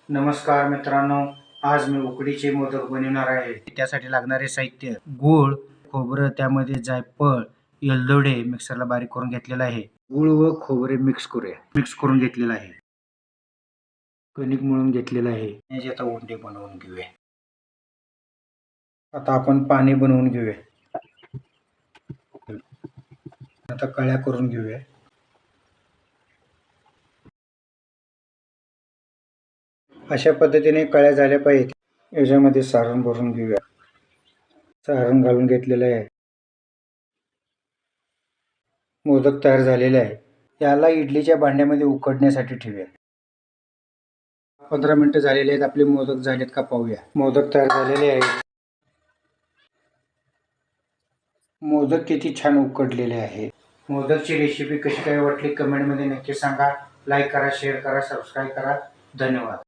नमस्कार मित्रांनो, आज मी उकडीचे मोदक बनवणार आहे. त्यासाठी लागणारे साहित्य: गूळ, खोबरं, त्यामध्ये जायफळ, वेलदोडे मिक्सरला बारीक करून घेतलेला आहे. गूळ व खोबरे मिक्स करून घेतलेलं आहे. कणिक मळून घेतलेलं आहे. याचे आता उंडे बनवून घेऊया. आता आपण पाणी बनवून घेऊया. आता कळ्या करून घेऊया. अशा पद्धतीने कळ्या झाल्या पाहिजेत. याच्यामध्ये सारण भरून घेऊया. सारण घालून घेतलेलं आहे. मोदक तयार झालेले आहे. याला इडलीच्या भांड्यामध्ये उकडण्यासाठी ठेवूया. 15 मिनिटं झालेले आहेत. आपले मोदक झालेत का पाहूया. मोदक तयार झालेले आहेत. मोदक किती छान उकडलेले आहे. मोदकची रेसिपी कशी काय वाटली कमेंटमध्ये नक्की सांगा. लाईक करा, शेअर करा, सबस्क्राईब करा. धन्यवाद.